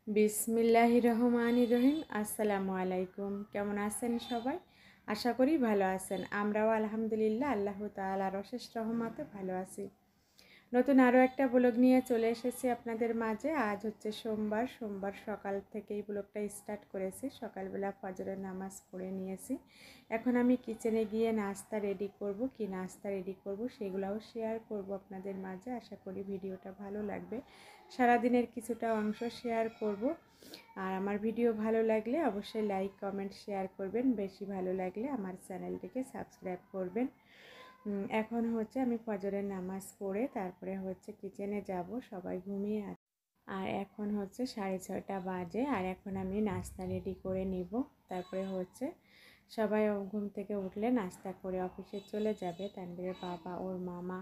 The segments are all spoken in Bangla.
বিসমিল্লাহির রহমানির রহিম। আসসালামু আলাইকুম। কেমন আছেন সবাই? আশা করি ভালো আছেন। আমরাও আলহামদুলিল্লাহ আল্লাহ তাআলার অশেষ রহমতে ভালো আছি। নতুন আরও একটা ব্লগ নিয়ে চলে এসেছি আপনাদের মাঝে। আজ হচ্ছে সোমবার সকাল থেকেই ব্লগটা স্টার্ট করেছি। সকালবেলা ফজরের নামাজ পড়ে নিয়েছি। এখন আমি কিচেনে গিয়ে নাস্তা রেডি করব। কি নাস্তা রেডি করব সেগুলোও শেয়ার করব আপনাদের মাঝে। আশা করি ভিডিওটা ভালো লাগবে। সারাদিনের কিছুটা অংশ শেয়ার করব। আর আমার ভিডিও ভালো লাগলে অবশ্যই লাইক কমেন্ট শেয়ার করবেন। বেশি ভালো লাগলে আমার চ্যানেলটিকে সাবস্ক্রাইব করবেন। এখন হচ্ছে আমি ফজরের নামাজ পড়ে তারপরে হচ্ছে কিচেনে যাব। সবাই ঘুমিয়ে আছে আর এখন হচ্ছে 6:30 বাজে। আর এখন আমি নাস্তা রেডি করে নিব। তারপরে হচ্ছে সবাই ঘুম থেকে উঠলে নাস্তা করে অফিসে চলে যাবে। তানভীরের বাবা, ওর মামা।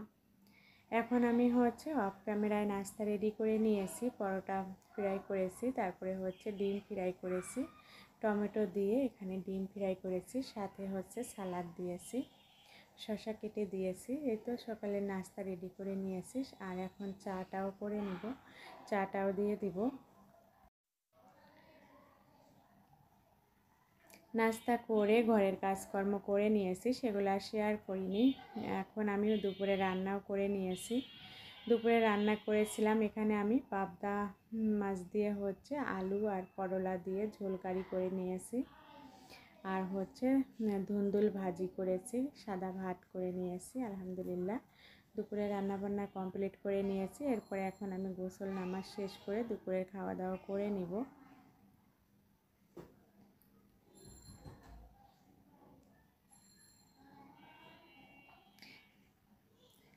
এখন আমি হচ্ছে অফ ক্যামেরায় নাস্তা রেডি করে নিয়েছি। পরোটা ফ্রাই করেছি, তারপরে হচ্ছে ডিম ফ্রাই করেছি টমেটো দিয়ে। এখানে ডিম ফ্রাই করেছি, সাথে হচ্ছে সালাদ দিয়েছি, শসা কেটে দিয়েছি। এই তো সকালের নাস্তা রেডি করে নিয়েছি। আর এখন চাটাও করে নিব, চাটাও দিয়ে দিব। নাস্তা করে ঘরের কাজকর্ম করে নিয়েছি, সেগুলো আর শেয়ার করিনি। এখন আমি দুপুরে রান্নাও করে নিয়েছি। দুপুরে রান্না করেছিলাম এখানে আমি পাবদা মাছ দিয়ে হচ্ছে আলু আর করলা দিয়ে ঝোল কারি করে নিয়েছি। আর হচ্ছে ধুন্দুল ভাজি করেছি, সাদা ভাত করে নিয়েছি। আলহামদুলিল্লাহ দুপুরে রান্নাবান্না কমপ্লিট করে নিয়েছি। এরপরে এখন আমি গোসল নামাজ শেষ করে দুপুরের খাওয়া দাওয়া করে নিব।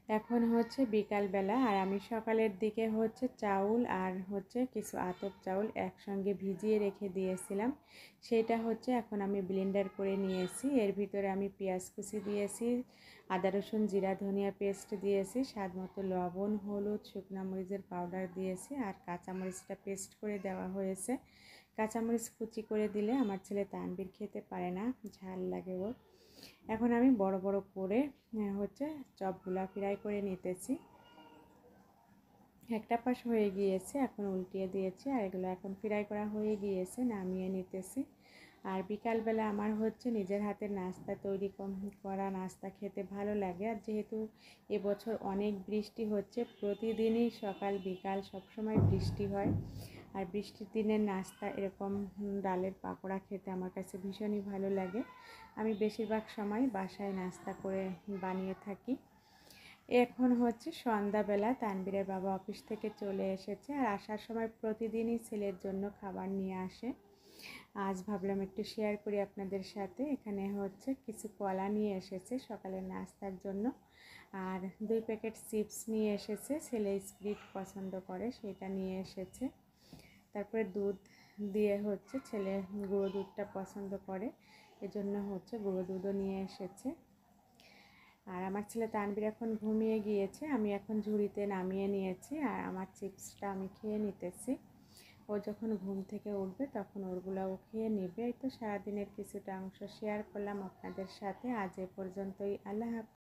এখন হচ্ছে বিকালবেলা। আর আমি সকালের দিকে হচ্ছে চাউল আর হচ্ছে কিছু আতপ চাউল একসঙ্গে ভিজিয়ে রেখে দিয়েছিলাম। সেটা হচ্ছে এখন আমি ব্লেন্ডার করে নিয়েছি। এর ভিতরে আমি পেঁয়াজ কুচি দিয়েছি, আদা রসুন জিরা ধনিয়া পেস্ট দিয়েছি, স্বাদ মতো লবণ, হলুদ, শুকনো মরিচের পাউডার দিয়েছি। আর কাঁচামরিচটা পেস্ট করে দেওয়া হয়েছে। কাঁচামরিচ কুচি করে দিলে আমার ছেলে তানভীর খেতে পারে না, ঝাল লাগে ওর। এখন আমি বড় বড় করে হচ্ছে চপগুলা ফ্রাই করে নিতেছি। একটা পাশ হয়ে গিয়েছে, এখন উল্টিয়ে দিয়েছি। আর এগুলো এখন ফ্রাই করা হয়ে গিয়েছে, নামিয়ে নিতেছি। আর বিকালবেলা আমার হচ্ছে নিজের হাতের নাস্তা তৈরি করা নাস্তা খেতে ভালো লাগে। আর যেহেতু এবছর অনেক বৃষ্টি হচ্ছে, প্রতিদিনই সকাল বিকাল সবসময় বৃষ্টি হয়। আর বৃষ্টির দিনের নাস্তা এরকম ডালের পাকোড়া খেতে আমার কাছে ভীষণই ভালো লাগে। আমি বেশিরভাগ সময় বাসায় নাস্তা করে বানিয়ে থাকি। এখন হচ্ছে সন্ধ্যাবেলা, তানভীরের বাবা অফিস থেকে চলে এসেছে। আর আসার সময় প্রতিদিনই ছেলের জন্য খাবার নিয়ে আসে। আজ ভাবলাম একটু শেয়ার করি আপনাদের সাথে। এখানে হচ্ছে কিছু কলা নিয়ে এসেছে সকালের নাস্তার জন্য। আর 2 প্যাকেট চিপস নিয়ে এসেছে, ছেলে স্প্রিট পছন্দ করে সেটা নিয়ে এসেছে। তারপরে দুধ দিয়ে হচ্ছে ছেলে গুঁড়ো দুধটা পছন্দ করে, এজন্য হচ্ছে গুঁড়ো দুধও নিয়ে এসেছে। আর আমার ছেলে তানভীর এখন ঘুমিয়ে গিয়েছে। আমি এখন ঝুড়িতে নামিয়ে নিয়েছি আর আমার চিপসটা আমি খেয়ে নিতেছি। ও যখন ঘুম থেকে উঠবে তখন ওরগুলাও খেয়ে নেবে। এই তো সারাদিনের কিছুটা অংশ শেয়ার করলাম আপনাদের সাথে। আজ এ পর্যন্তই। আল্লাহ হাফেজ।